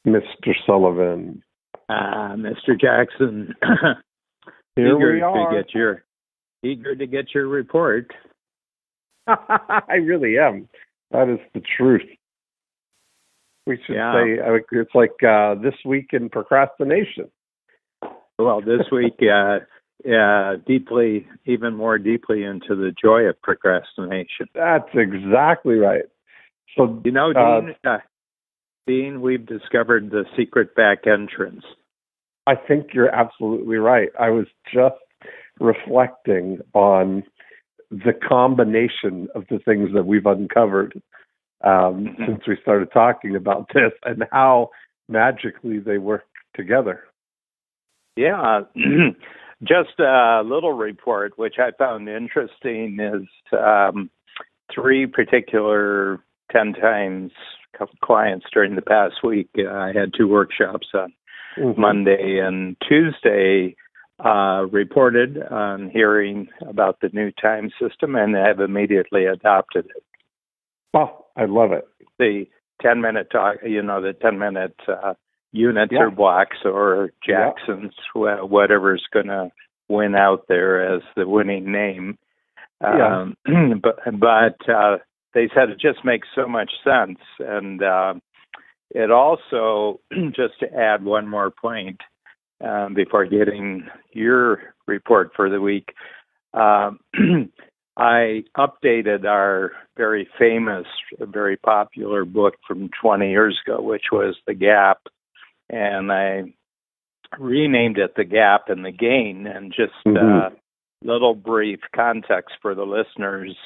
Mr. Sullivan. Mr. Jackson. Here we are. Eager to get your report. I really am. That is the truth. We should say it's like This Week in Procrastination. Well, this week, even more deeply into the joy of procrastination. That's exactly right. So, Dean, we've discovered the secret back entrance. I think you're absolutely right. I was just reflecting on the combination of the things that we've uncovered since we started talking about this and how magically they work together. Yeah. Just a little report, which I found interesting, is 3 particular 10 times clients during the past week. I had 2 workshops on Monday and Tuesday, reported on hearing about the new time system and have immediately adopted it. Oh, I love it. The 10-minute talk, the 10-minute units or blocks or Jacksons, whatever's going to win out there as the winning name. But they said it just makes so much sense. And it also, just to add one more point before getting your report for the week, I updated our very famous, very popular book from 20 years ago, which was The Gap, and I renamed it The Gap and the Gain. And just little brief context for the listeners.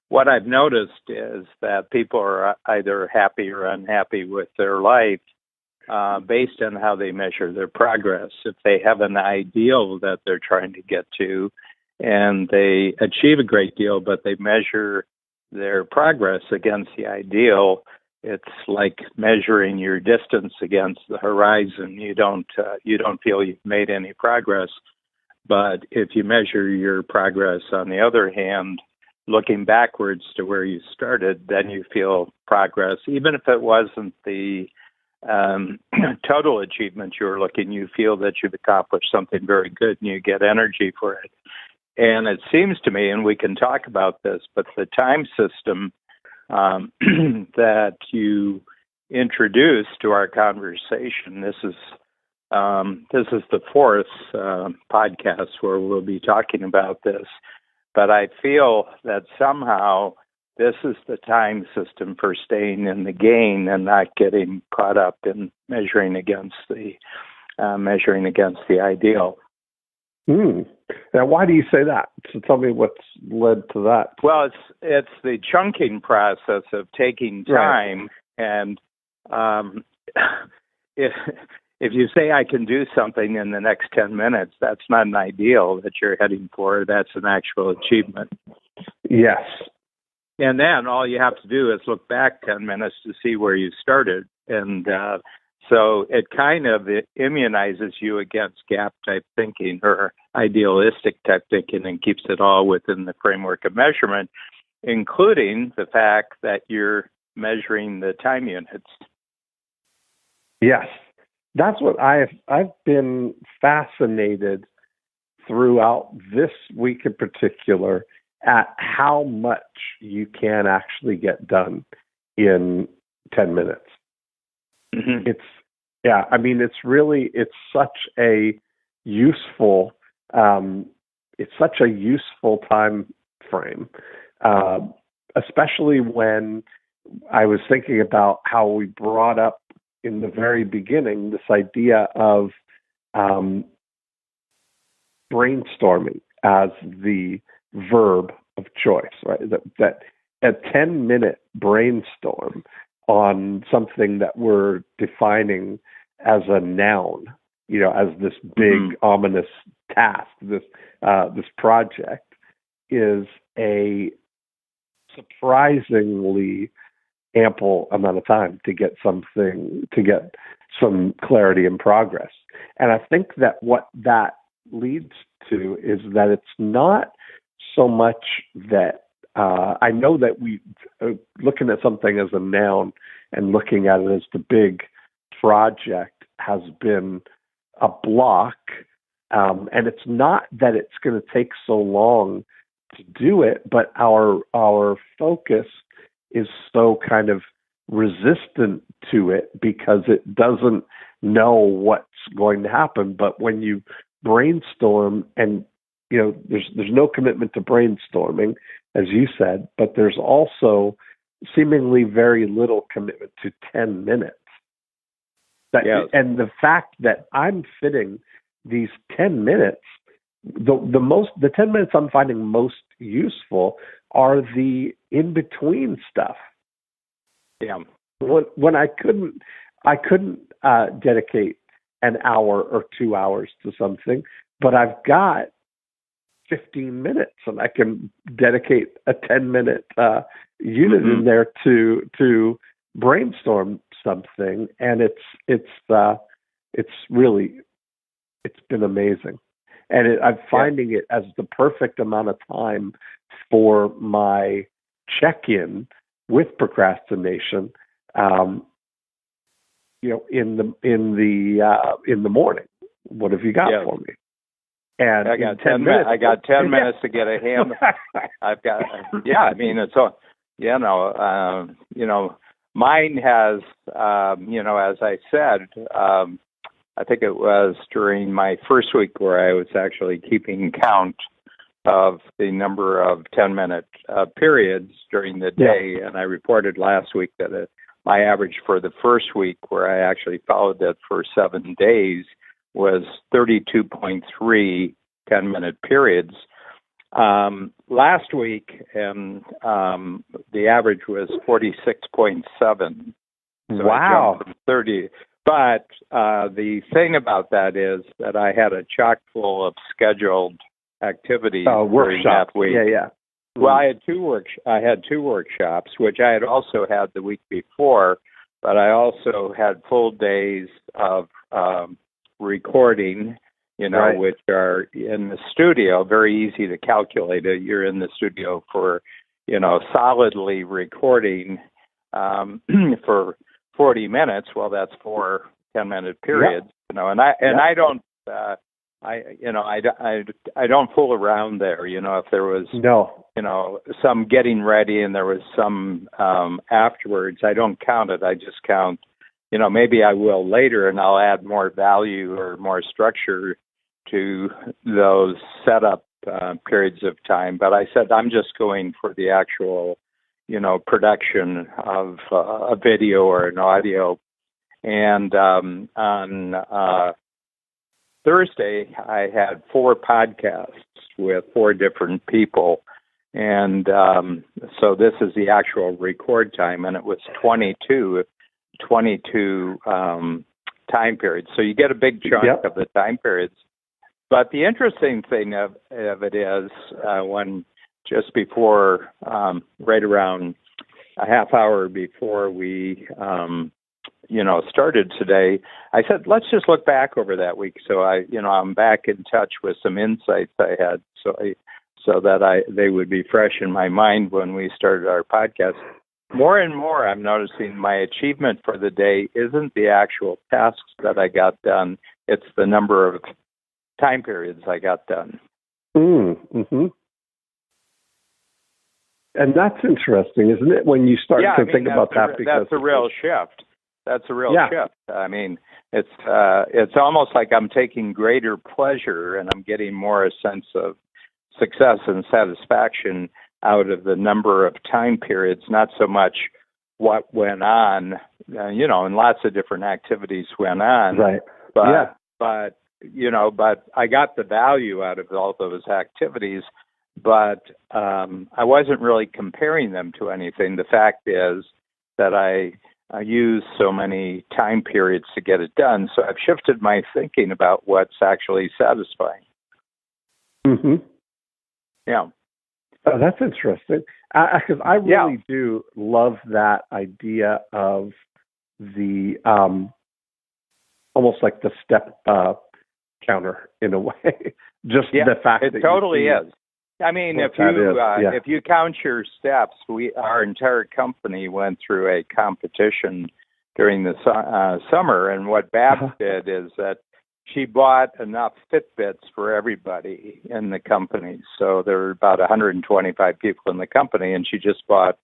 What I've noticed is that people are either happy or unhappy with their life based on how they measure their progress. If they have an ideal that they're trying to get to and they achieve a great deal, but they measure their progress against the ideal, it's like measuring your distance against the horizon. You don't feel you've made any progress. But if you measure your progress, on the other hand, looking backwards to where you started, then you feel progress. Even if it wasn't the total achievement you were looking, you feel that you've accomplished something very good and you get energy for it. And it seems to me, and we can talk about this, but the time system that you introduced to our conversation, this is the 4th podcast where we'll be talking about this. But I feel that somehow this is the time system for staying in the gain and not getting caught up in measuring against the ideal. Now, why do you say that? So tell me what's led to that. Well, it's the chunking process of taking time, and if you say I can do something in the next 10 minutes, that's not an ideal that you're heading for. That's an actual achievement. Yes. And then all you have to do is look back 10 minutes to see where you started. And so it kind of immunizes you against gap-type thinking or idealistic-type thinking and keeps it all within the framework of measurement, including the fact that you're measuring the time units. Yes. That's what I've been fascinated throughout this week in particular at how much you can actually get done in 10 minutes. It's such a useful time frame, especially when I was thinking about how we brought up in the very beginning this idea of brainstorming as the verb of choice, right? That a 10-minute brainstorm on something that we're defining as a noun, as this big ominous task, this project, is a surprisingly ample amount of time to get some clarity and progress. And I think that what that leads to is that it's not so much that I know that we looking at something as a noun and looking at it as the big project has been a block. And it's not that it's going to take so long to do it, but our focus is so kind of resistant to it because it doesn't know what's going to happen. But when you brainstorm, and there's no commitment to brainstorming, as you said, but there's also seemingly very little commitment to 10 minutes. And the fact that I'm fitting these 10 minutes, the 10 minutes I'm finding most useful are the in-between stuff. Yeah. When I couldn't dedicate an hour or 2 hours to something, but I've got 15 minutes and I can dedicate a 10-minute unit in there to brainstorm something, and it's been amazing. And I'm finding it as the perfect amount of time for my check-in with procrastination. In the morning. What have you got for me? And I got 10 minutes. I got 10 minutes to get a hand. I've got. I mean, it's all. Mine has. As I said. I think it was during my first week where I was actually keeping count of the number of 10-minute periods during the day. And I reported last week that my average for the first week, where I actually followed that for 7 days, was 32.3 10-minute periods. Last week, the average was 46.7. So wow. From 30. But the thing about that is that I had a chock full of scheduled activities during that week. Yeah. Well, I had two workshops, which I had also had the week before, but I also had full days of recording, which are in the studio. Very easy to calculate it. You're in the studio for, solidly recording for 40 minutes. Well, that's 4 10-minute periods, and I don't. I don't fool around there. If there was some getting ready and there was some afterwards, I don't count it. I just count, maybe I will later and I'll add more value or more structure to those setup periods of time. But I said I'm just going for the actual, production of a video or an audio. And on Thursday, I had 4 podcasts with 4 different people. And so this is the actual record time, and it was 22 time periods. So you get a big chunk of the time periods. But the interesting thing of it is when just before, right around a half hour before we started today, I said, let's just look back over that week. So I'm back in touch with some insights I had, so that they would be fresh in my mind when we started our podcast. More and more, I'm noticing my achievement for the day isn't the actual tasks that I got done. It's the number of time periods I got done. Mm-hmm. And that's interesting, isn't it? When you start to think about that, because that's a real shift. That's a real shift. I mean, it's almost like I'm taking greater pleasure and I'm getting more a sense of success and satisfaction out of the number of time periods, not so much what went on, and lots of different activities went on. Right. But I got the value out of all those activities, but I wasn't really comparing them to anything. The fact is that I use so many time periods to get it done. So I've shifted my thinking about what's actually satisfying. Mm-hmm. Yeah. Oh, that's interesting. Because I really do love that idea of the almost like the step counter in a way. Just the fact that it totally is. I mean, if you count your steps, our entire company went through a competition during the summer. And what Babs did is that she bought enough Fitbits for everybody in the company. So there were about 125 people in the company, and she just bought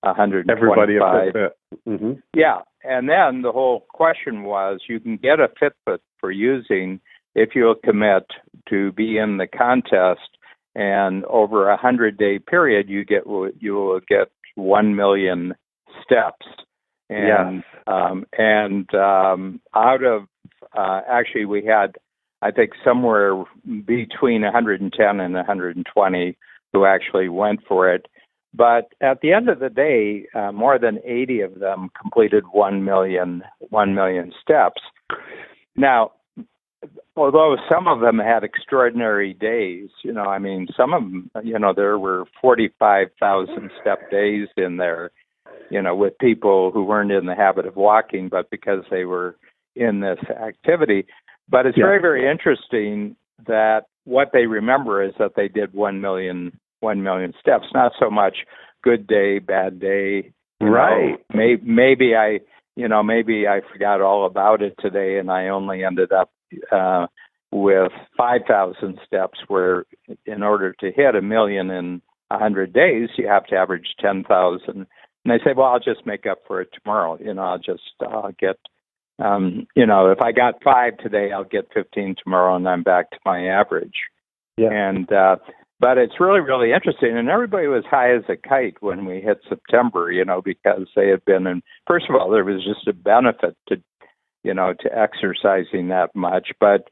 125. Everybody a Fitbit. Mm-hmm. Yeah. And then the whole question was, you can get a Fitbit for using if you'll commit to be in the contest, and over a 100-day period, you will get 1 million steps. And out of actually, we had, I think, somewhere between 110 and 120 who actually went for it. But at the end of the day, more than 80 of them completed 1 million steps. Now, although some of them had extraordinary days, some of them, there were 45,000 step days in there, with people who weren't in the habit of walking, but because they were in this activity. But it's very, very interesting that what they remember is that they did 1 million steps, not so much good day, bad day. Right. Maybe I forgot all about it today, and I only ended up with 5,000 steps, where in order to hit 1 million in 100 days, you have to average 10,000. And they say, well, I'll just make up for it tomorrow. I'll get, if I got 5 today, I'll get 15 tomorrow, and I'm back to my average. Yeah. And but it's really, really interesting. And everybody was high as a kite when we hit September, because they had been in. First of all, there was just a benefit to exercising that much. But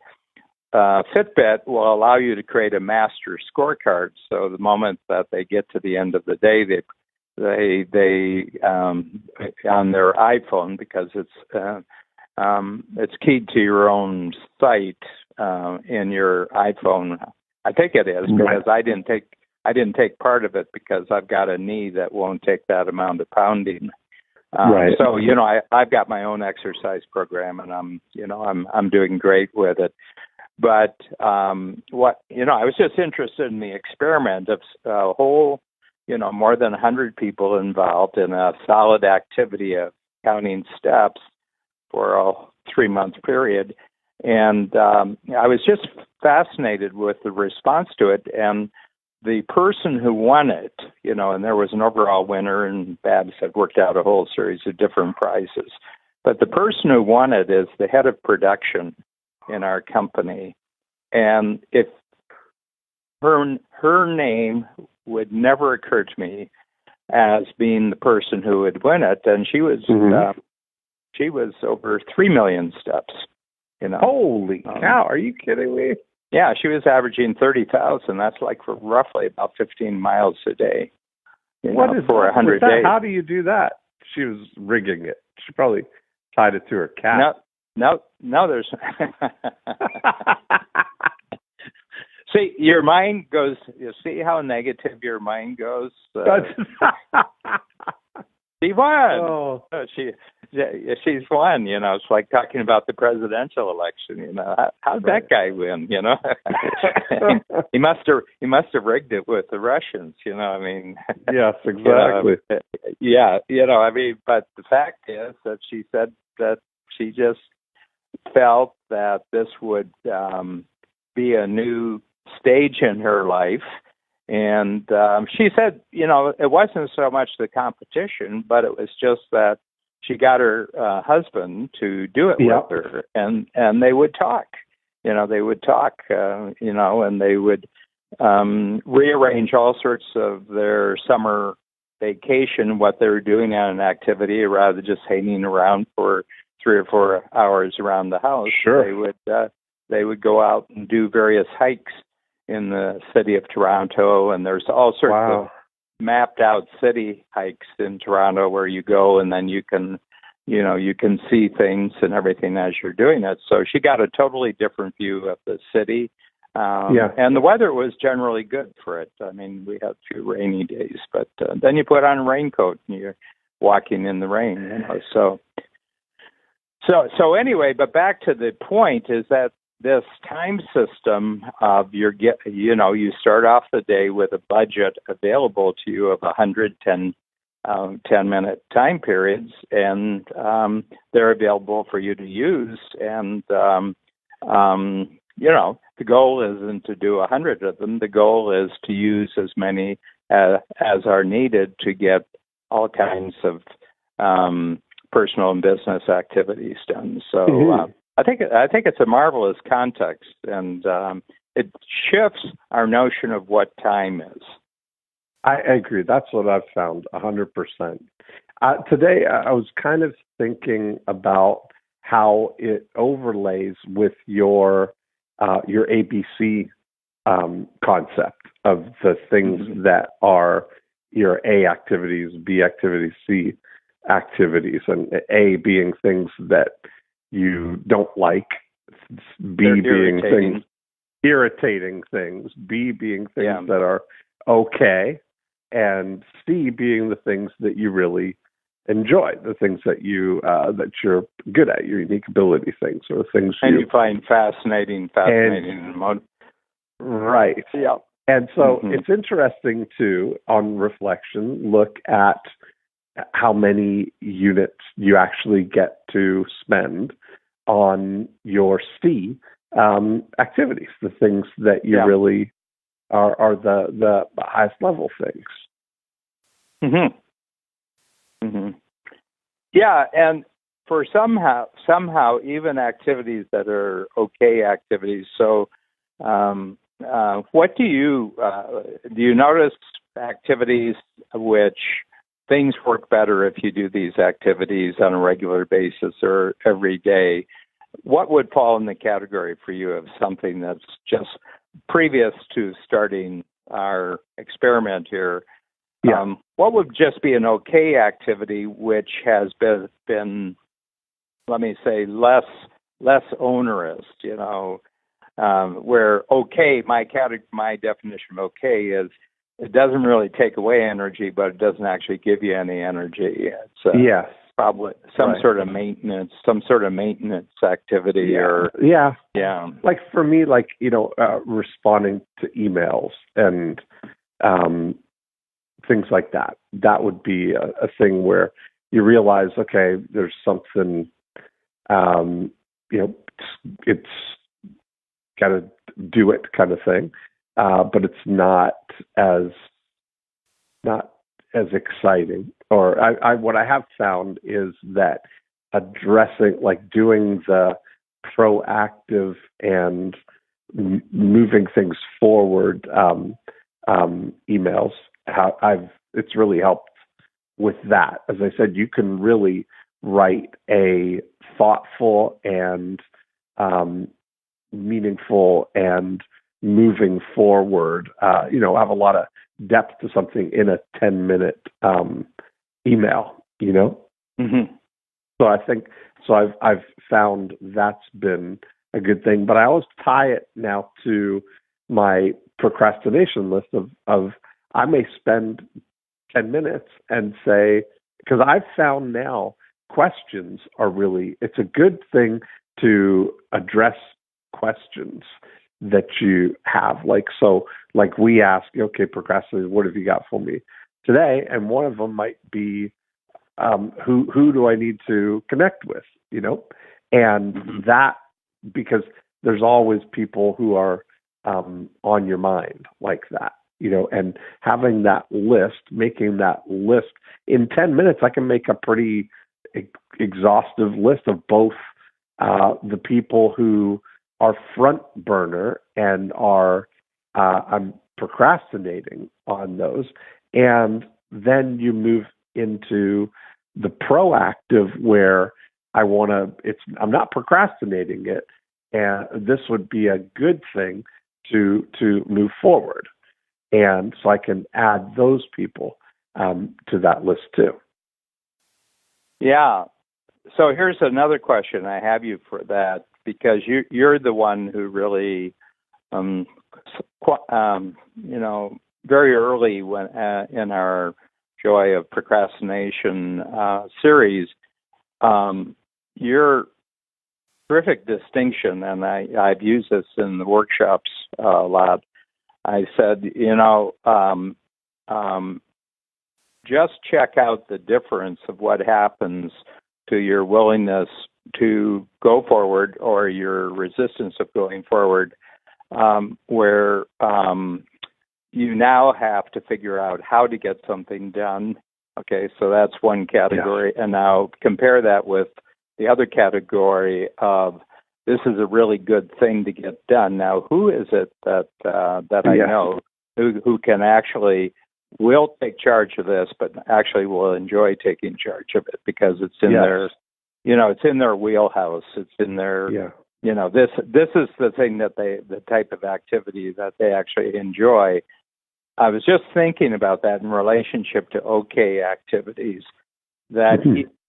Fitbit will allow you to create a master scorecard. So the moment that they get to the end of the day, they on their iPhone, because it's keyed to your own site in your iPhone. I think it is, because I didn't take part of it because I've got a knee that won't take that amount of pounding. Right. So I've got my own exercise program, and I'm doing great with it. But I was just interested in the experiment of a whole, more than 100 people involved in a solid activity of counting steps for a 3-month period. And I was just fascinated with the response to it. And the person who won it, and there was an overall winner, and Babs had worked out a whole series of different prizes. But the person who won it is the head of production in our company. And if her name would never occur to me as being the person who would win it, and she was over 3 million steps. Holy cow! Are you kidding me? Yeah, she was averaging 30,000. That's like for roughly about 15 miles a day. What is for 100 days? How do you do that? She was rigging it. She probably tied it to her cat. No. There's. See, your mind goes. You see how negative your mind goes. She won. Oh. She's won. It's like talking about the presidential election. How'd that guy win? he must have rigged it with the Russians. Yes, exactly. But the fact is that she said that she just felt that this would be a new stage in her life. And she said, it wasn't so much the competition, but it was just that she got her husband to do it with her, and they would talk. And they would rearrange all sorts of their summer vacation, what they were doing on an activity, rather than just hanging around for 3 or 4 hours around the house. Sure. They would go out and do various hikes in the city of Toronto, and there's all sorts of mapped out city hikes in Toronto where you go, and then you can see things and everything as you're doing it. So she got a totally different view of the city. And the weather was generally good for it. I mean, we had a few rainy days, but then you put on a raincoat and you're walking in the rain. So anyway, but back to the point is that this time system of you start off the day with a budget available to you of 110 10-minute time periods, and they're available for you to use. And the goal isn't to do 100 of them. The goal is to use as many as are needed to get all kinds of personal and business activities done. So I think it's a marvelous context, and it shifts our notion of what time is. I agree. That's what I've found 100%. Today, I was kind of thinking about how it overlays with your ABC concept of the things that are your A activities, B activities, C activities, and A being things that you don't like, B being things, irritating things, B being things that are okay, and C being the things that you really enjoy, the things that you that you're good at, your unique ability things, or the things you find fascinating. Right. Yeah. And so it's interesting to, on reflection, look at how many units you actually get to spend on your C activities, the things that you really are the highest level things. Yeah, and for somehow even activities that are okay activities. So, what do you notice activities which things work better if you do these activities on a regular basis or every day? What would fall in the category for you of something that's just previous to starting our experiment here? What would just be an okay activity which has been let me say, less onerous, where okay, my definition of okay is it doesn't really take away energy, but it doesn't actually give you any energy. It's probably some sort of maintenance activity Like for me, responding to emails and things like that. That would be a thing where you realize, okay, there's something, it's got to do it kind of thing, but it's not as exciting. Or what I have found is that addressing, doing the proactive and moving things forward emails, it's really helped with that. As I said, you can really write a thoughtful and meaningful and moving forward, have a lot of depth to something in a 10-minute email, So I've found that's been a good thing, but I always tie it now to my procrastination list of I may spend 10 minutes and say, because I've found now questions are really, it's a good thing to address questions that you have. Like we ask, okay, procrastinate, what have you got for me today? And one of them might be, who do I need to connect with, And that, because there's always people who are on your mind like that, and having that list, making that list in 10 minutes, I can make a pretty exhaustive list of both the people who are front burner and are I'm procrastinating on those, and then you move into the proactive where I'm not procrastinating it, and this would be a good thing to move forward. And so I can add those people to that list too. Yeah. So here's another question I have you for that, because you're the one who really, very early when in our Joy of Procrastination series, your terrific distinction, and I've used this in the workshops a lot. I said, just check out the difference of what happens to your willingness to go forward or your resistance of going forward, where you now have to figure out how to get something done. Okay, so that's one category. Yeah. And now compare that with the other category of this is a really good thing to get done. Now, who is it that I know who can actually will take charge of this, but actually will enjoy taking charge of it because it's in their, it's in their wheelhouse. It's in their, this is the thing that the type of activity that they actually enjoy. I was just thinking about that in relationship to OK activities, that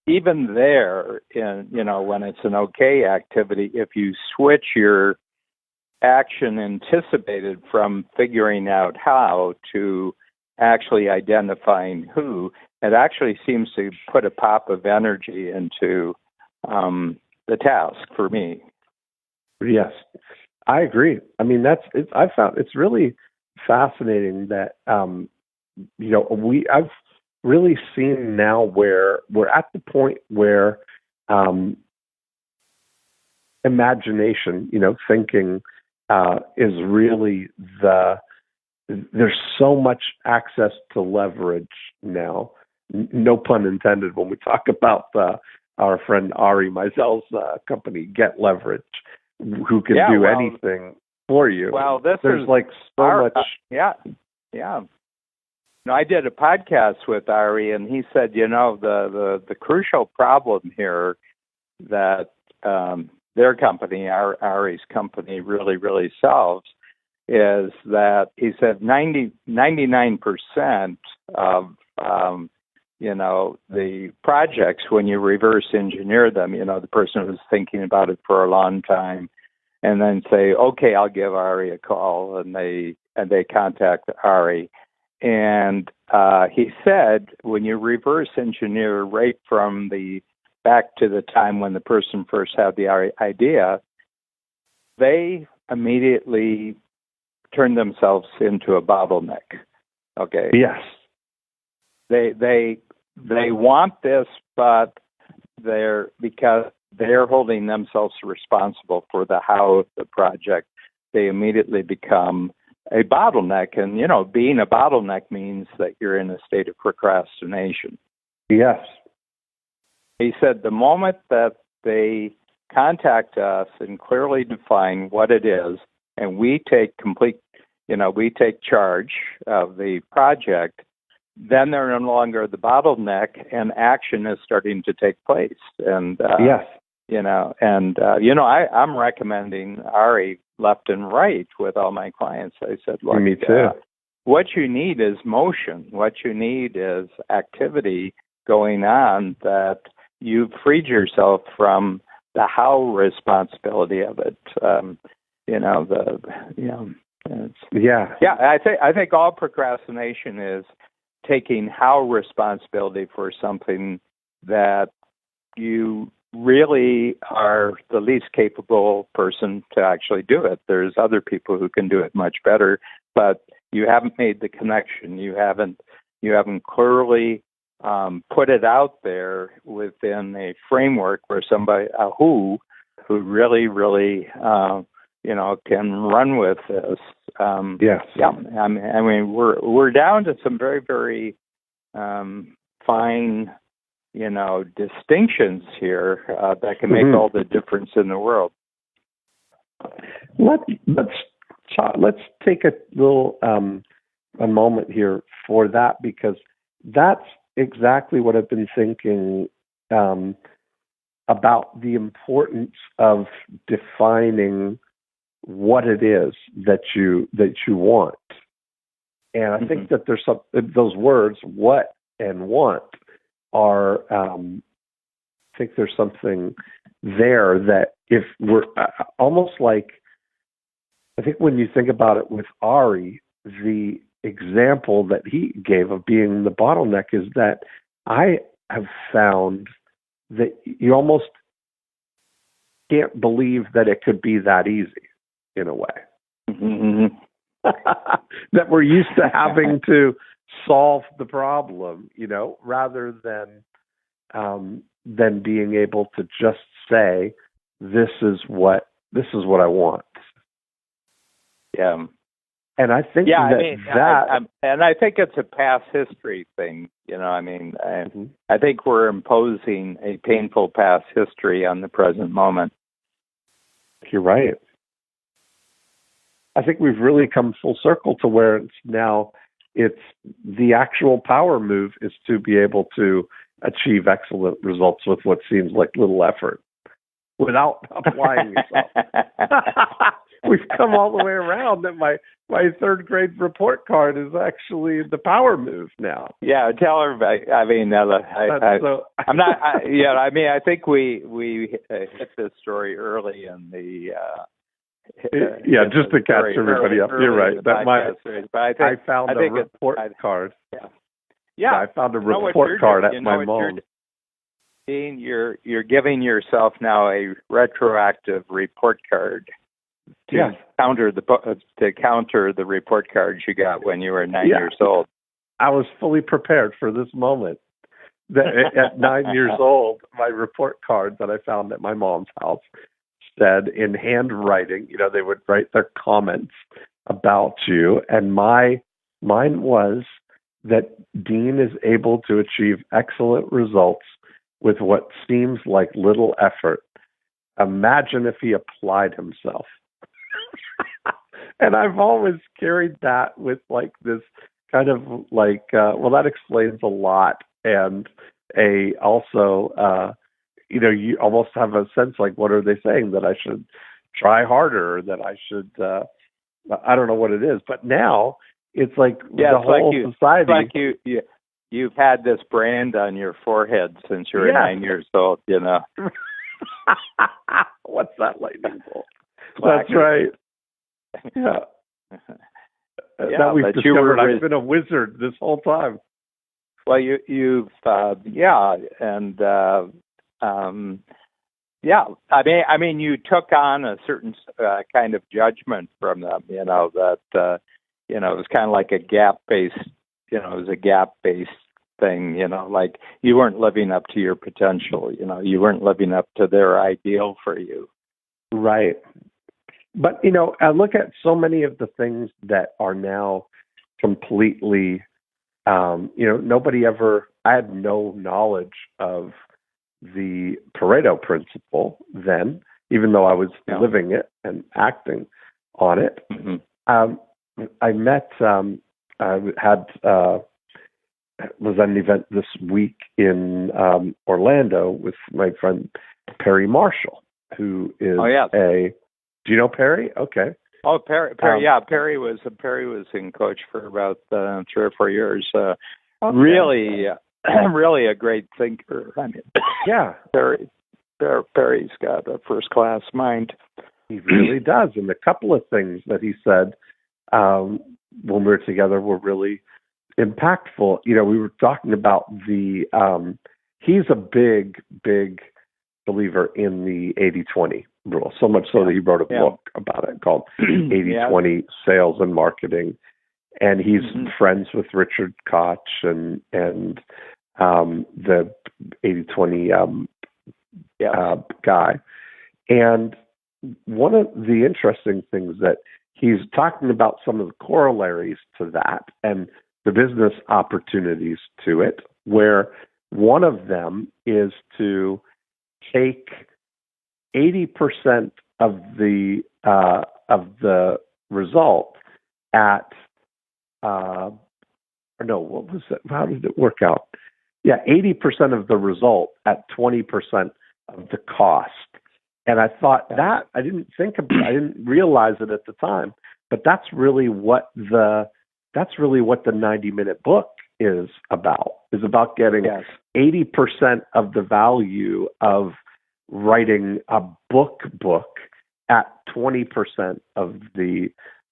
even there, when it's an OK activity, if you switch your action anticipated from figuring out how to actually identifying who, it actually seems to put a pop of energy into the task for me. Yes, I agree. I mean, I found it's really fascinating that, I've really seen now where we're at the point where imagination, thinking is really there's so much access to leverage now. No pun intended when we talk about our friend Ari Meisel's company, Get Leverage, who can do anything for you. Well, there's like so much. No, I did a podcast with Ari, and he said, the crucial problem here that their company, Ari's company, really, really solves is that he said 99% of the projects, when you reverse engineer them, the person was thinking about it for a long time, and then say, okay, I'll give Ari a call, and they contact Ari. And he said, when you reverse engineer right from back to the time when the person first had the idea, they immediately turn themselves into a bottleneck. Okay. Yes. They want this, but because they're holding themselves responsible for the how of the project, they immediately become a bottleneck. And, being a bottleneck means that you're in a state of procrastination. Yes. He said the moment that they contact us and clearly define what it is, and we take charge of the project, then they're no longer the bottleneck, and action is starting to take place. And I'm recommending Ari left and right with all my clients. I said, look, me too. What you need is motion. What you need is activity going on that you've freed yourself from the how responsibility of it. I think all procrastination is taking how responsibility for something that you really are the least capable person to actually do it. There's other people who can do it much better, but you haven't made the connection. You haven't clearly put it out there within a framework where somebody who really, really can run with this. Yes. Yeah. I mean, we're down to some very, very fine, distinctions here that can make all the difference in the world. Let's take a little a moment here for that, because that's exactly what I've been thinking about, the importance of defining what it is that you want. And I think that there's those words, what and want, are I think there's something there that if we're almost like, I think when you think about it with Ari, the example that he gave of being the bottleneck is that I have found that you almost can't believe that it could be that easy in a way. That we're used to having to solve the problem, rather than being able to just say, this is what I want. Yeah. And I think and I think it's a past history thing. I think we're imposing a painful past history on the present moment. You're right. I think we've really come full circle to where it's the actual power move is to be able to achieve excellent results with what seems like little effort without applying yourself. We've come all the way around that my third grade report card is actually the power move now. Yeah, tell everybody. I think we hit this story early in the. Just to catch everybody up. You're right. I found a report card. Yeah, I found a report card at my mom. Dean, you're giving yourself now a retroactive report card to counter the report cards you got when you were 9 years old. I was fully prepared for this moment. At 9 years old, my report card that I found at my mom's house said in handwriting, they would write their comments about you, and mine was that Dean is able to achieve excellent results with what seems like little effort. Imagine if he applied himself. And I've always carried that with this kind of that explains a lot. And you almost have a sense what are they saying? That I should try harder, that I should, I don't know what it is. But now it's society. You've had this brand on your forehead since you were 9 years old, What's that lightning bolt? That's right. Yeah. Now we've discovered I've been a wizard this whole time. Well, you've you took on a certain kind of judgment from them, that it was kind of like a gap-based, it was a gap-based thing, you weren't living up to your potential, you weren't living up to their ideal for you. Right. But, I look at so many of the things that are now completely, I had no knowledge of the Pareto principle then, even though I was living it and acting on it. Mm-hmm. I met, was at an event this week in Orlando with my friend Perry Marshall, who is do you know Perry? Okay. Oh, Perry, Perry was in coach for about 3 or 4 years. Really a great thinker. Perry's got a first-class mind. He really does. And a couple of things that he said when we were together were really impactful. We were talking about he's a big, big believer in the 80-20 rule, so much so that he wrote a book about it called 80-20 Sales and Marketing. And he's friends with Richard Koch and the 80-20 guy. And one of the interesting things that he's talking about some of the corollaries to that and the business opportunities to it, where one of them is to take 80% of the result at what was it? How did it work out? 80% of the result at 20% of the cost. And I thought that I didn't realize it at the time, but that's really what the 90-minute book is about getting 80% of the value of writing a book at 20% of the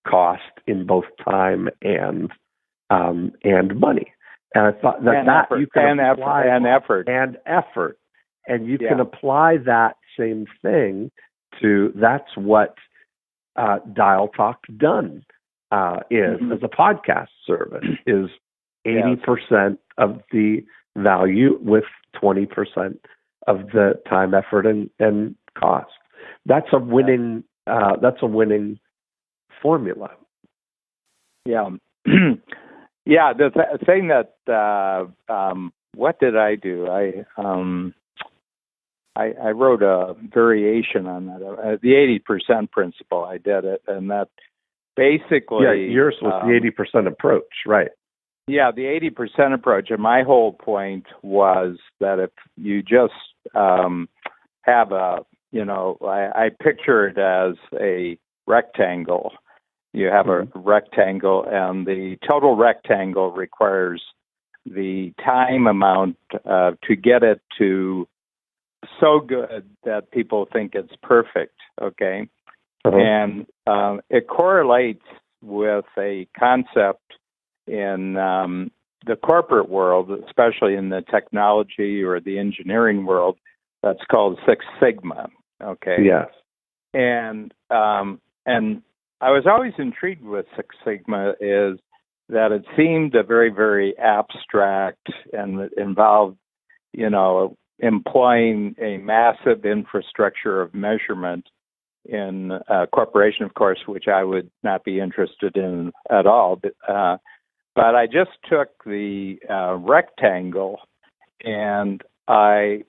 cost in both time and money. And I thought that you can apply effort, and you can apply that same thing to. That's what Dial Talk Done is as a podcast service. Is 80% of the value with 20% of the time, effort, and cost. That's a winning. That's a winning formula. Yeah. Yeah. The thing that what did I do? I wrote a variation on that. The 80% principle. I did it, and that basically yours was the 80% approach, right? Yeah, the 80% approach. And my whole point was that if you just have I picture it as a rectangle. You have a rectangle, and the total rectangle requires the time amount to get it to so good that people think it's perfect, okay? And it correlates with a concept in the corporate world, especially in the technology or the engineering world, that's called Six Sigma, okay? Yes. And I was always intrigued with Six Sigma is that it seemed a very, very abstract, and it involved, employing a massive infrastructure of measurement in a corporation, of course, which I would not be interested in at all. But I just took the rectangle and I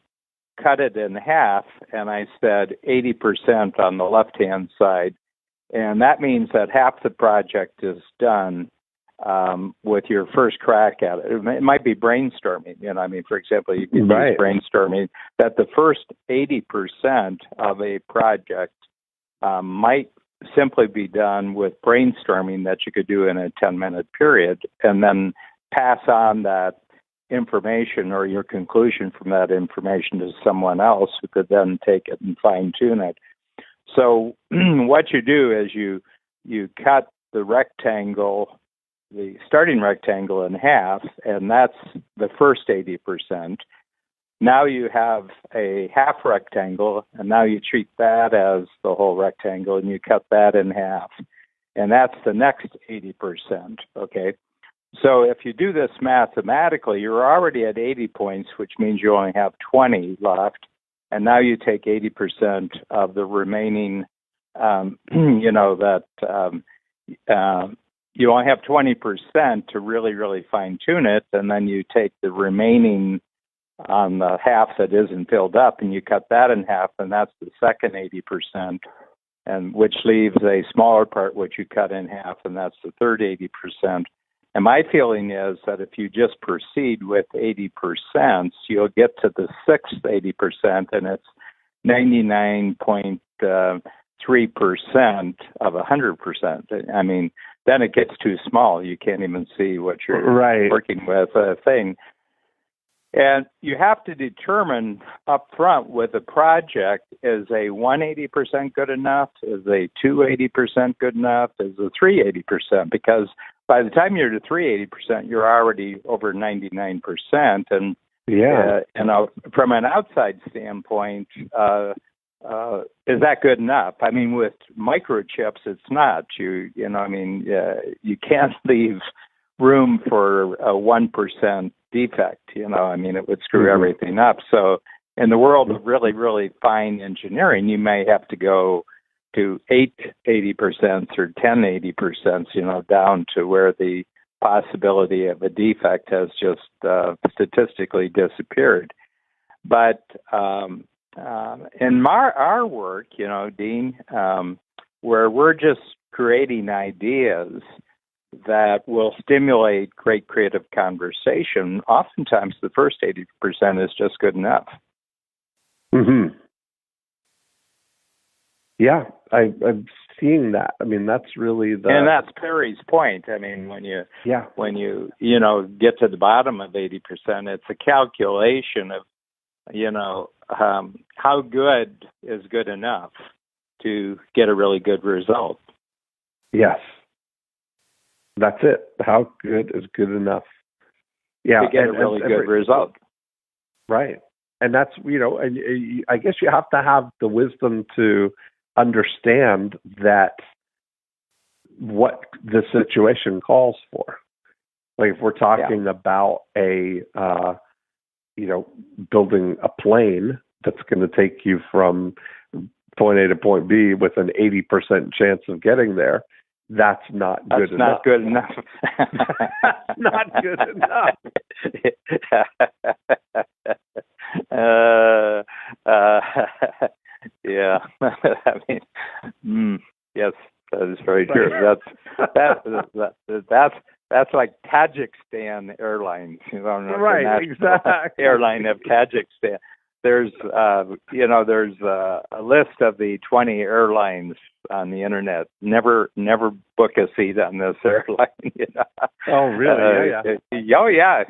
cut it in half, and I said 80% on the left-hand side. And that means that half the project is done with your first crack at it. It might be brainstorming. For example, you can use brainstorming, that the first 80% of a project might simply be done with brainstorming that you could do in a 10-minute period, and then pass on that information or your conclusion from that information to someone else who could then take it and fine-tune it. So what you do is you cut the rectangle, the starting rectangle, in half, and that's the first 80%. Now you have a half rectangle, and now you treat that as the whole rectangle, and you cut that in half. And that's the next 80%, okay? So if you do this mathematically, you're already at 80 points, which means you only have 20 left. And now you take 80% of the remaining, you only have 20% to really, really fine-tune it, and then you take the remaining on the half that isn't filled up, and you cut that in half, and that's the second 80%, and which leaves a smaller part which you cut in half, and that's the third 80%. And my feeling is that if you just proceed with 80%, you'll get to the sixth 80%, and it's 99.3% of 100%. I mean, then it gets too small. You can't even see what you're working with, a thing. And you have to determine up front with a project, is a 180% good enough? Is a 280% good enough? Is a 380%? Because by the time you're to 380%, you're already over 99%. And from an outside standpoint, is that good enough? I mean, with microchips, it's not. You can't leave room for a 1% defect. It would screw everything up. So in the world of really, really fine engineering, you may have to go to 80% or 10-80%, down to where the possibility of a defect has just statistically disappeared. But in our work, Dean, where we're just creating ideas that will stimulate great creative conversation, oftentimes the first 80% is just good enough. Mm-hmm. Yeah, I'm seeing that. I mean, that's really and that's Perry's point. I mean, when you get to the bottom of 80%, it's a calculation of, how good is good enough to get a really good result. Yes. That's it. How good is good enough? Yeah, to get a really good result. Right. And that's, and I guess you have to have the wisdom to understand that what the situation calls for. Like if we're talking about building a plane that's going to take you from point A to point B with an 80% chance of getting there, that's not good enough. That's not good enough. That's not good enough. Yeah. I mean, yes, that is very true. That's like Tajikistan Airlines, right? Exactly. Airline of Tajikistan. There's a list of the 20 airlines on the internet. Never book a seat on this airline. Oh, really? Yeah.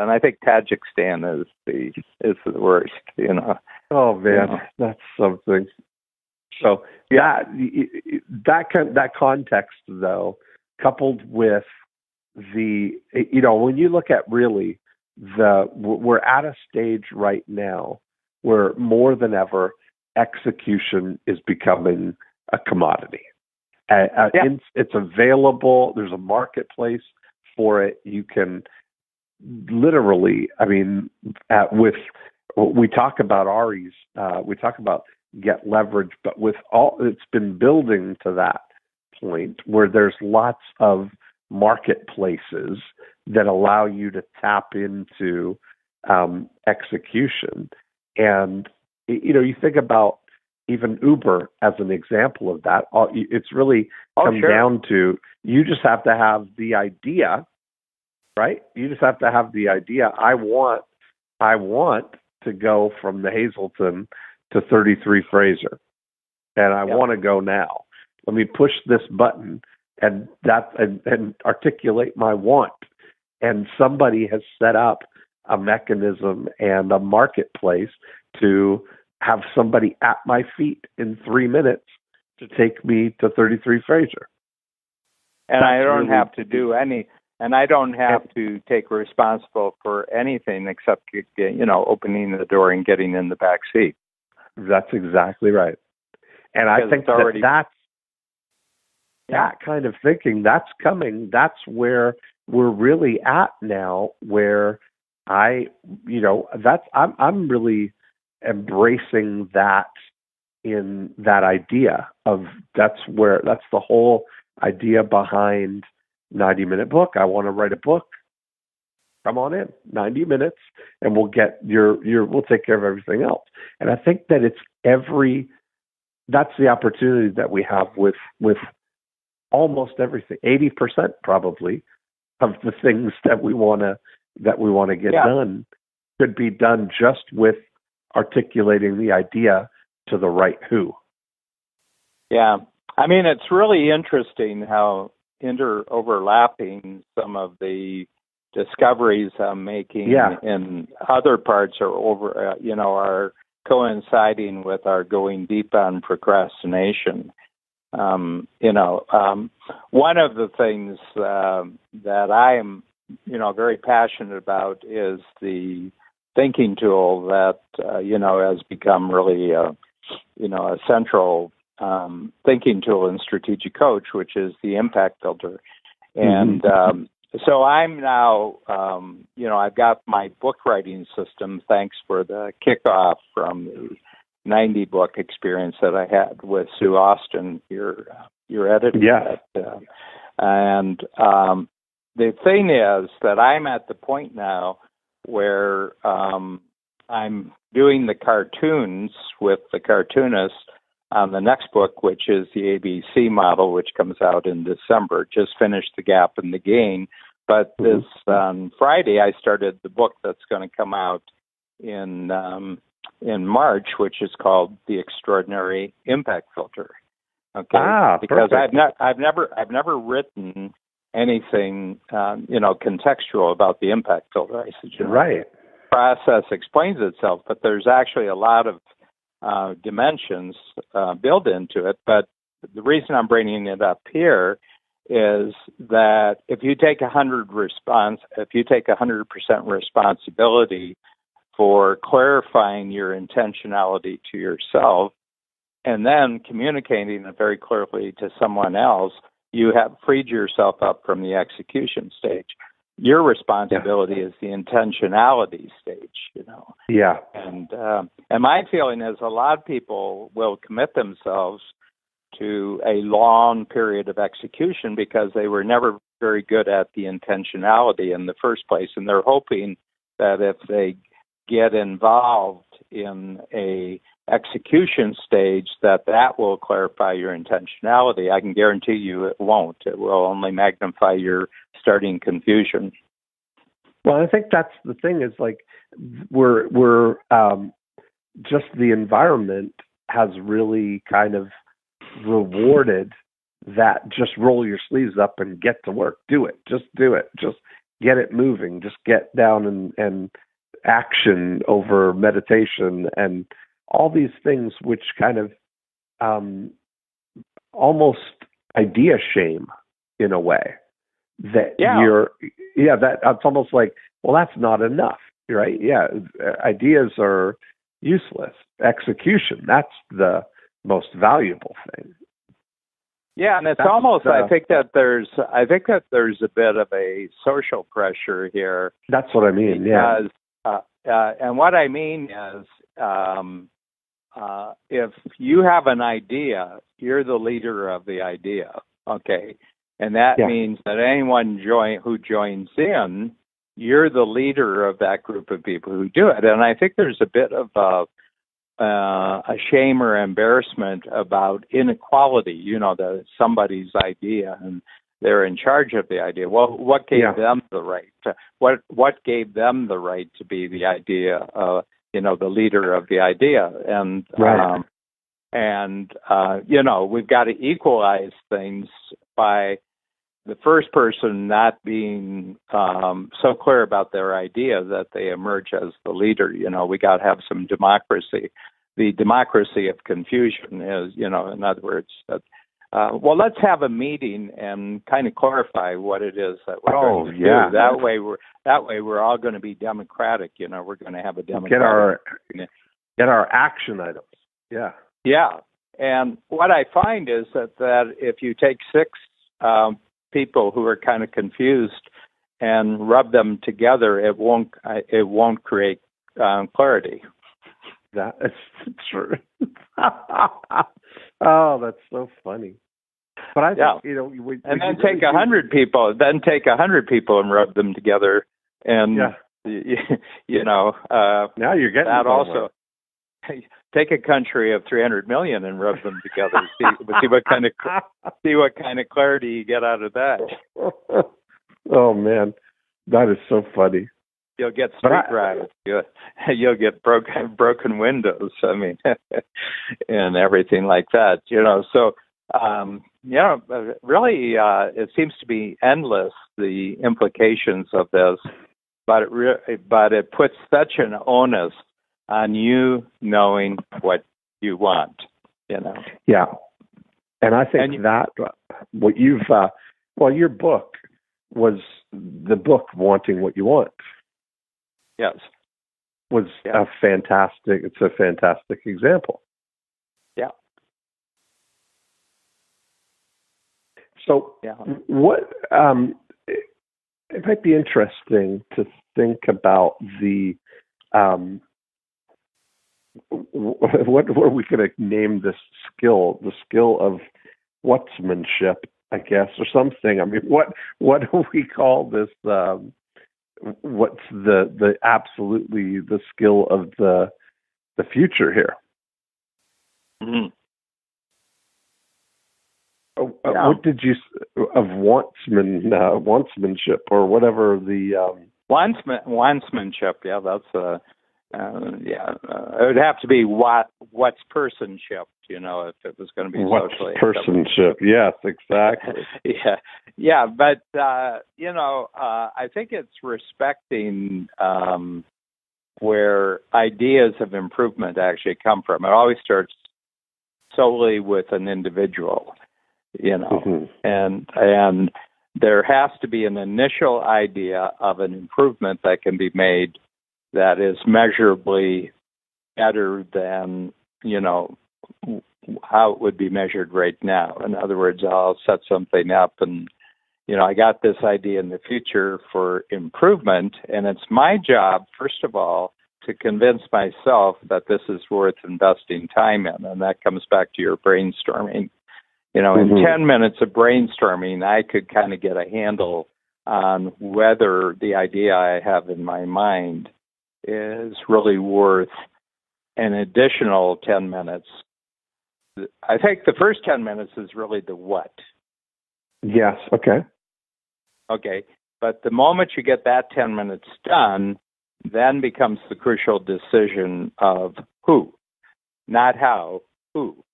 And I think Tajikistan is the worst. Oh man, that's something. So that context though, coupled with when you look at really we're at a stage right now where more than ever execution is becoming a commodity. It's available. There's a marketplace for it. You can literally, we talk about Ari's, we talk about get leverage, but with all, it's been building to that point where there's lots of marketplaces that allow you to tap into execution. And, you think about even Uber as an example of that. It's really come down to, you just have to have the idea, right? You just have to have the idea. I want to go from the Hazleton to 33 Fraser, and I want to go now. Let me push this button and articulate my want. And somebody has set up a mechanism and a marketplace to have somebody at my feet in 3 minutes to take me to 33 Fraser. And I don't have to do any, and I don't have to take responsible for anything except, opening the door and getting in the back seat. That's exactly right. And I think that kind of thinking, that's coming. That's where we're really at now, where I'm really embracing that in that idea of that's the whole idea behind 90-minute book. I want to write a book. Come on in, 90 minutes, and we'll get we'll take care of everything else. And I think that that's the opportunity that we have with almost everything. 80% probably of the things that we want to get done could be done just with articulating the idea to the right who. Yeah. I mean, it's really interesting how overlapping some of the discoveries I'm making in other parts are coinciding with our going deep on procrastination. One of the things that I am, very passionate about is the thinking tool that, has become really, a central thinking tool in Strategic Coach, which is the impact filter. And so I'm now, I've got my book writing system, thanks for the kickoff from the 90 book experience that I had with Sue Austin, your editor. Yeah. And the thing is that I'm at the point now where I'm doing the cartoons with the cartoonist on the next book, which is the ABC model, which comes out in December. Just finished The Gap and the Gain. But this Friday, I started the book that's going to come out in March, which is called The Extraordinary Impact Filter. Okay, because I've never written anything contextual about the impact filter. I said, right. Process explains itself, but there's actually a lot of dimensions built into it. But the reason I'm bringing it up here is that if you take 100% responsibility for clarifying your intentionality to yourself and then communicating it very clearly to someone else, you have freed yourself up from the execution stage. Your responsibility is the intentionality stage, you know. Yeah. And my feeling is a lot of people will commit themselves to a long period of execution because they were never very good at the intentionality in the first place, and they're hoping that if they get involved in a execution stage that will clarify your intentionality. I can guarantee you it won't. It will only magnify your starting confusion. Well, I think that's the thing is like we're just the environment has really kind of rewarded that just roll your sleeves up and get to work. Do it. Just do it. Just get it moving. Just get down and action over meditation and all these things which kind of almost idea shame in a way that that's almost like, well, that's not enough, right? Yeah. Ideas are useless. Execution, that's the most valuable thing. Yeah, and it's almost I think that there's a bit of a social pressure here. That's what I mean. Because, and what I mean is, if you have an idea, you're the leader of the idea. Okay, and that means that anyone who joins in, you're the leader of that group of people who do it. And I think there's a bit of a shame or embarrassment about inequality, you know, that somebody's idea and they're in charge of the idea. Well, what gave them the right? What gave them the right to be the idea, the leader of the idea? And, you know, we've got to equalize things by the first person not being so clear about their idea that they emerge as the leader. You know, we got to have some democracy. The democracy of confusion is, you know, in other words, that, well, let's have a meeting and kind of clarify what it is that we're going to do. That way we're all going to be democratic. You know, we're going to have a democratic. Get our action items. Yeah. Yeah. And what I find is that if you take six people who are kind of confused and rub them together, it won't create clarity. That is true. Oh, that's so funny. But I think, you know, then take 100 people. Then take 100 people and rub them together, and you know. Now you're getting that somewhere. Also. Take a country of 300 million and rub them together. see what kind of clarity you get out of that. Oh man, that is so funny. You'll get street riots. You'll get broken windows. I mean, and everything like that. You know, so really, it seems to be endless, the implications of this. But it puts such an onus on you knowing what you want. You know. Yeah, and I think that what you've your book was the book Wanting What You Want. Yes. Was a fantastic example. Yeah. So what it might be interesting to think about the what are we going to name this skill? The skill of whatsmanship, I guess, or something. I mean, what do we call this? What's the absolutely the skill of the future here? Mm-hmm. What did you of wantsmanship or whatever the wantsmanship? Yeah, that's it would have to be what's personship. You know, if it was going to be socially personship. Yes, exactly. yeah, but you know, I think it's respecting where ideas of improvement actually come from. It always starts solely with an individual, you know, and there has to be an initial idea of an improvement that can be made that is measurably better than, you know, how it would be measured right now. In other words, I'll set something up and, I got this idea in the future for improvement, and it's my job, first of all, to convince myself that this is worth investing time in. And that comes back to your brainstorming. In 10 minutes of brainstorming, I could kind of get a handle on whether the idea I have in my mind is really worth an additional 10 minutes. I think the first 10 minutes is really the what. Yes, okay. Okay, but the moment you get that 10 minutes done, then becomes the crucial decision of who, not how, who.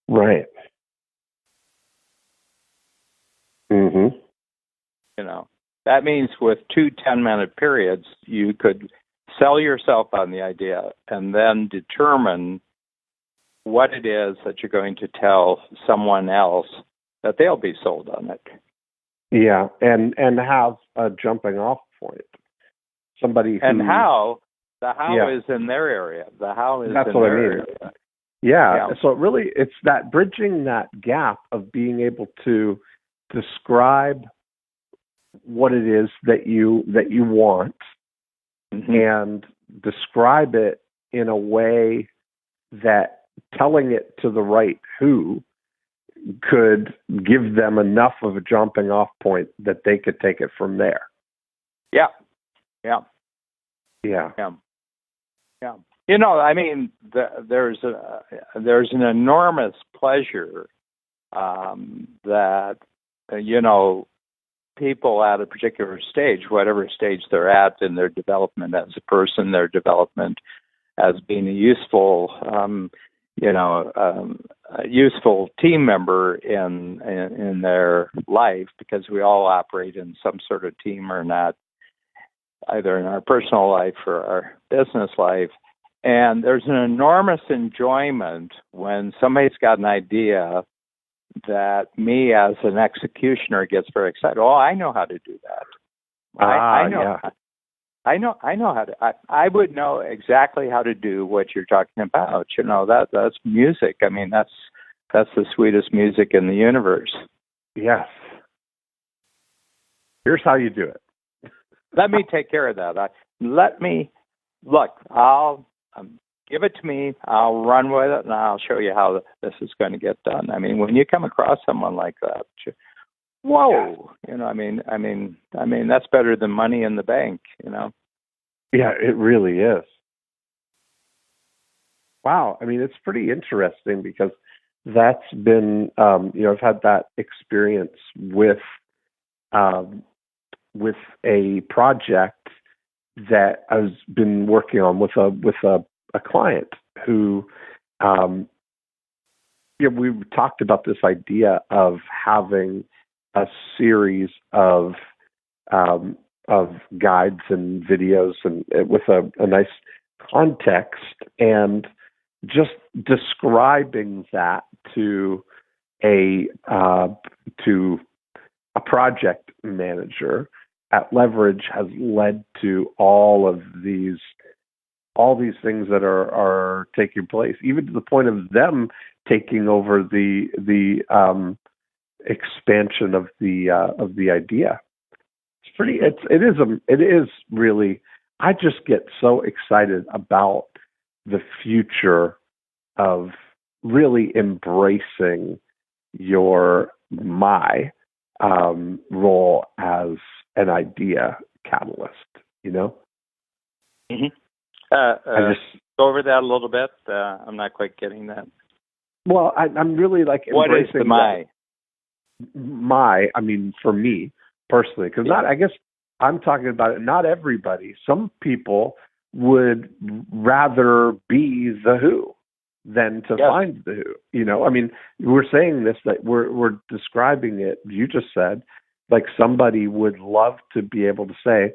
Right. That means with 2 10-minute periods, you could sell yourself on the idea and then determine what it is that you're going to tell someone else that they'll be sold on it. Yeah, and have a jumping off point. Somebody who, and how the how is in their area. The how is that's in what their I mean. area. Yeah. So it's that bridging that gap of being able to describe what it is that you want and describe it in a way that telling it to the right who could give them enough of a jumping off point that they could take it from there. Yeah. There's an enormous pleasure that people at a particular stage, whatever stage they're at in their development as a person, their development as being a useful, a useful team member in their life, because we all operate in some sort of team or not, either in our personal life or our business life. And there's an enormous enjoyment when somebody's got an idea that me as an executioner gets very excited. Oh, I know how to do that. I know. Yeah. I know how to. I would know exactly how to do what you're talking about. That's music. I mean, that's the sweetest music in the universe. Yes. Here's how you do it. Let me take care of that. I'll give it to me. I'll run with it, and I'll show you how this is going to get done. I mean, when you come across someone like that, whoa, that's better than money in the bank, Yeah, it really is. Wow. I mean, it's pretty interesting because that's been, I've had that experience with a project that I've been working on with a client who, we talked about this idea of having a series of guides and videos and with a nice context, and just describing that to a project manager at Leverage has led to all these things that are taking place, even to the point of them taking over the expansion of the idea. It's pretty. It is really. I just get so excited about the future of really embracing my role as an idea catalyst. Mm-hmm. I just go over that a little bit. I'm not quite getting that. Well, I'm really like embracing what is the my? I mean, for me personally, because I guess I'm talking about it. Not everybody. Some people would rather be the who than to find the who. I mean, we're saying this, that we're describing it. You just said, like, somebody would love to be able to say,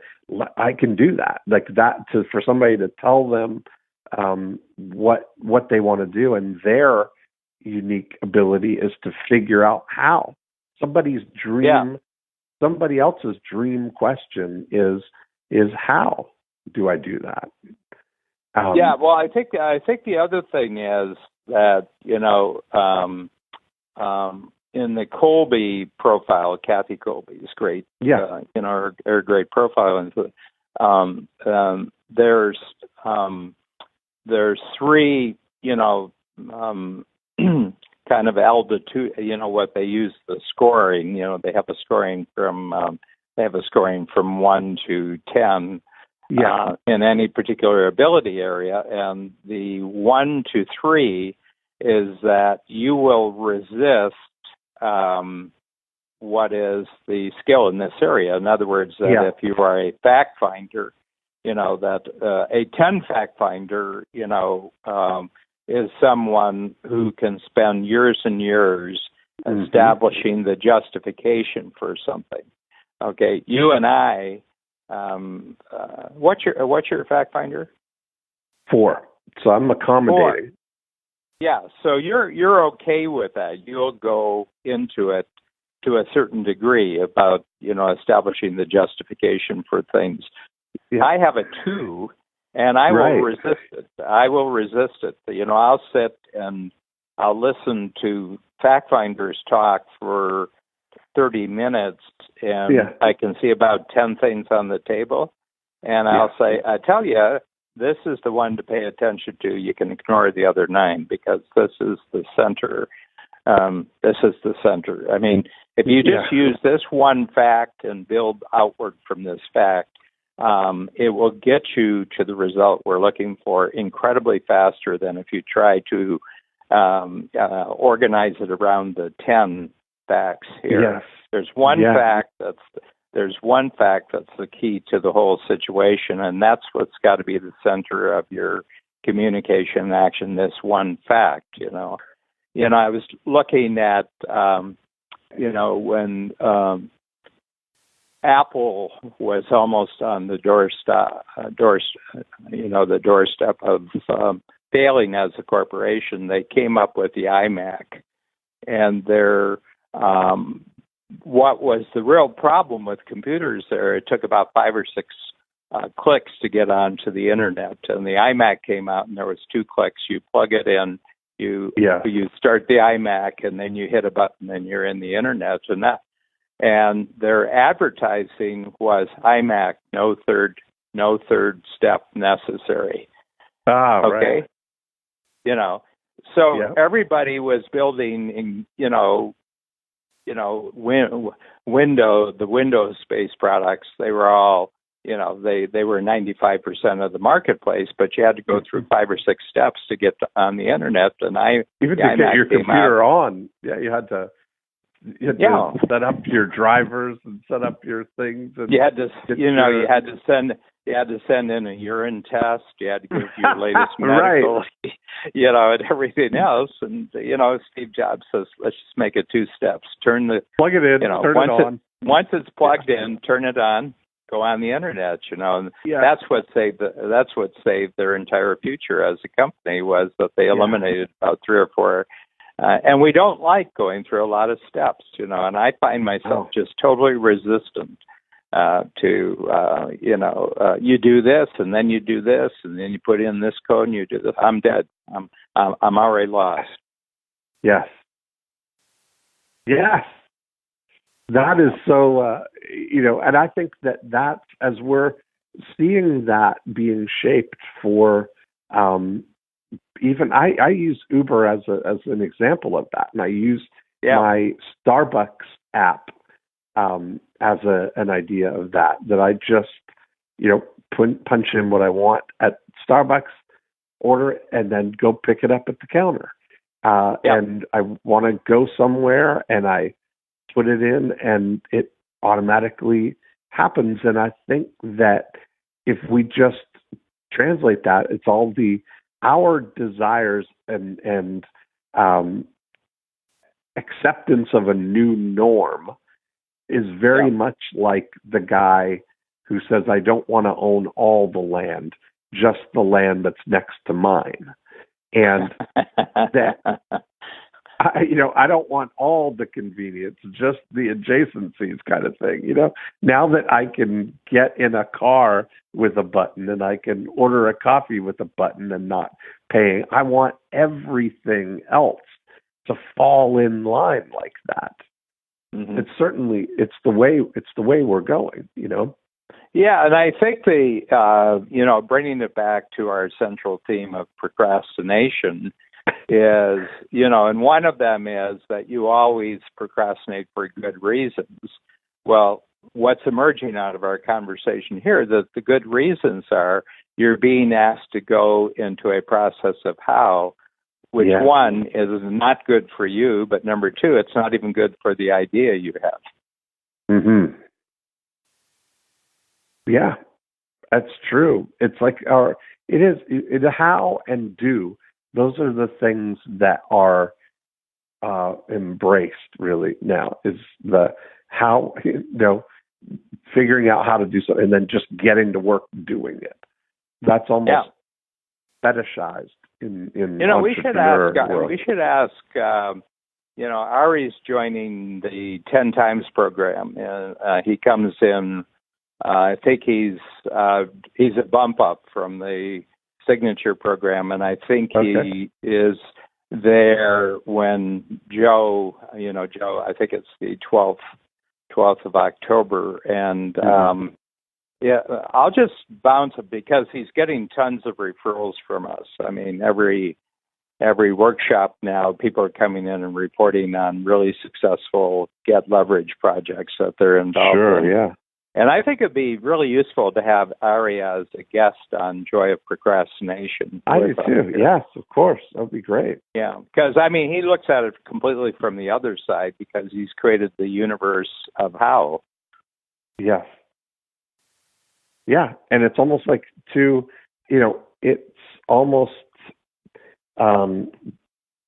I can do that. Like that, for somebody to tell them what they want to do, and their unique ability is to figure out how. Somebody's dream, somebody else's dream question is how do I do that? Well, I think the other thing is that in the Colby profile, Kathy Colby's great, her great profile, and there's three, kind of altitude, what they use the scoring. They have a scoring from 1 to 10 in any particular ability area, and the 1 to 3 is that you will resist what is the skill in this area. In other words, that if you are a fact finder, that a 10 fact finder, is someone who can spend years and years establishing the justification for something. Okay, you and I, what's your fact finder? 4. So I'm accommodating. 4. Yeah, so you're okay with that. You'll go into it to a certain degree about establishing the justification for things. Yeah. I have a 2. And I will resist it. I'll sit and I'll listen to fact finders talk for 30 minutes, and I can see about 10 things on the table. And I'll say, I tell you, this is the one to pay attention to. You can ignore the other 9 because this is the center. This is the center. I mean, if you just use this one fact and build outward from this fact, it will get you to the result we're looking for incredibly faster than if you try to organize it around the 10 facts here. Yes. There's one fact that's the key to the whole situation, and that's what's got to be the center of your communication action. This one fact, I was looking at, when Apple was almost on the doorstep of failing as a corporation. They came up with the iMac, and what was the real problem with computers there? It took about 5 or 6 clicks to get onto the internet, and the iMac came out, and there was 2 clicks. You plug it in, you start the iMac, and then you hit a button, and you're in the internet, and their advertising was iMac, no third step necessary. Okay. Right. So everybody was building, the Windows-based products. They were all, they were 95% of the marketplace, but you had to go through 5 or 6 steps to get on the internet. And even to get your computer on, you had to set up your drivers and set up your things. And you had to, you had to send in a urine test. You had to give your latest medical, and everything else. And Steve Jobs says, let's just make it 2 steps. Plug it in, turn it on. Once it's plugged in, turn it on. Go on the internet. And that's what saved their entire future as a company, was that they eliminated about 3 or 4. And we don't like going through a lot of steps, and I find myself just totally resistant to, you do this, and then you do this, and then you put in this code, and you do this. I'm dead. I'm already lost. Yes. Yes. That is so, and I think that's, as we're seeing that being shaped for, even I use Uber as an example of that, and I use my Starbucks app as an idea of that I just punch in what I want at Starbucks, order it, and then go pick it up at the counter. And I want to go somewhere, and I put it in, and it automatically happens. And I think that if we just translate that, it's all our desires and acceptance of a new norm is very much like the guy who says, I don't want to own all the land, just the land that's next to mine. And that, I don't want all the convenience, just the adjacencies kind of thing. Now that I can get in a car with a button, and I can order a coffee with a button and not paying, I want everything else. to fall in line like that. Mm-hmm. It's the way we're going, you know? Yeah, and I think bringing it back to our central theme of procrastination is, and one of them is that you always procrastinate for good reasons. Well, what's emerging out of our conversation here, that the good reasons are you're being asked to go into a process of how, which one is not good for you, but number two, it's not even good for the idea you have. Mm-hmm. Yeah, that's true. It's like the how and do. Those are the things that are embraced really now, is the how, figuring out how to do something and then just getting to work doing it. That's almost fetishized in entrepreneur world. We should ask, Ari's joining the 10 times program, and he comes in, I think he's a bump up from the signature program, and I think he is there when Joe, I think it's the 12th of October, and I'll just bounce it because he's getting tons of referrals from us. I mean, every workshop now, people are coming in and reporting on really successful get leverage projects that they're involved in. Sure, yeah. And I think it'd be really useful to have Ari as a guest on Joy of Procrastination. I do too. Yes, of course. That would be great. Yeah, because, he looks at it completely from the other side because he's created the universe of how. Yes. Yeah, and it's almost like it's almost, in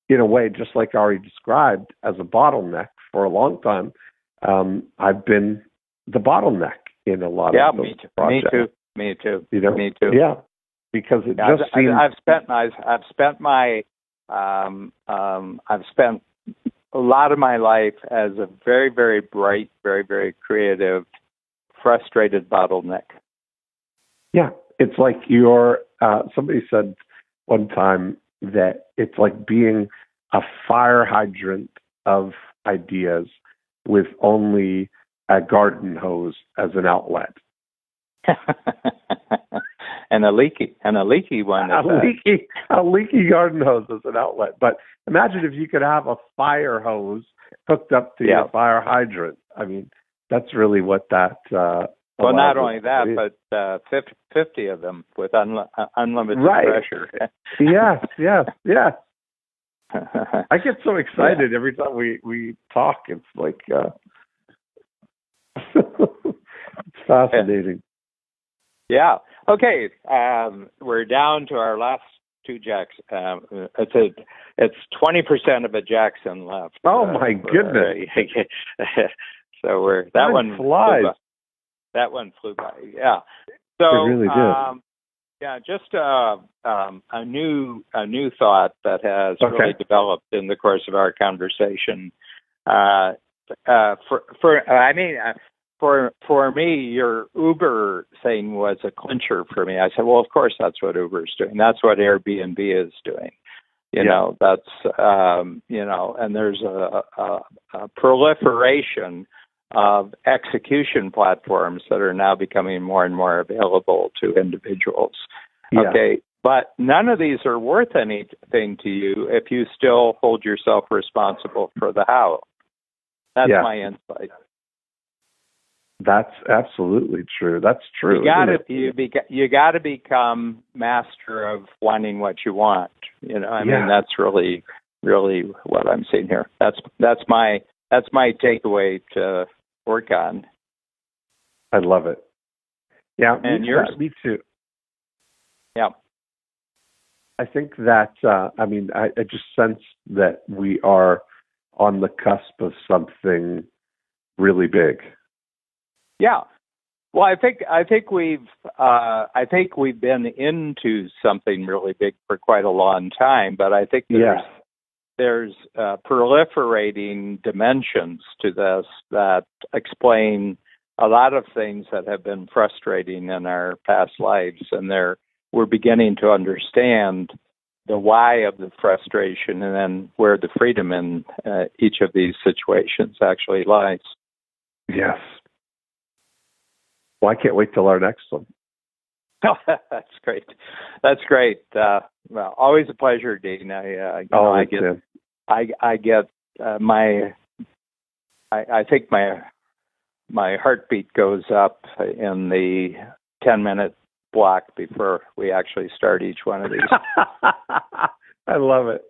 a way, just like Ari described, as a bottleneck for a long time. I've been the bottleneck in a lot of those projects. Me too. Me too. Yeah, because it just seems I've spent a lot of my life as a very, very bright, very, very creative, frustrated bottleneck. Yeah, it's like you're. Somebody said one time that it's like being a fire hydrant of ideas with only a garden hose as an outlet. and a leaky one. A leaky garden hose as an outlet. But imagine if you could have a fire hose hooked up to your fire hydrant. I mean, that's really what that. Well, not only that, but 50 of them with unlimited pressure. Yes. I get so excited every time we talk. It's like it's fascinating. Yeah. Okay. We're down to our last two Jackson. It's 20% of a Jackson left. Oh my goodness! So that one flies. That one flew by. Yeah. So it really did. Just a new thought that has really developed in the course of our conversation. For me, your Uber thing was a clincher for me. I said, well, of course, that's what Uber's doing. That's what Airbnb is doing. And there's a proliferation of execution platforms that are now becoming more and more available to individuals. Yeah. Okay, but none of these are worth anything to you if you still hold yourself responsible for the how. That's my insight. That's absolutely true. That's true. You got to become master of wanting what you want. I mean, that's really, really what I'm seeing here. That's my takeaway to work on. I love it. Yeah, and yours? Me too. Yeah. I think that I just sense that we are on the cusp of something really big. Yeah. Well, I think we've been into something really big for quite a long time, but I think there's proliferating dimensions to this that explain a lot of things that have been frustrating in our past lives, and we're beginning to understand the why of the frustration, and then where the freedom in each of these situations actually lies. Yes. Well, I can't wait till our next one. That's great. That's great. Well, always a pleasure, Dean. I think my heartbeat goes up in the 10-minute block before we actually start each one of these. I love it.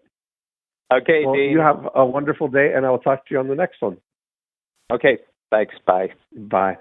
Okay, well, Dean. You have a wonderful day, and I will talk to you on the next one. Okay, thanks. Bye. Bye.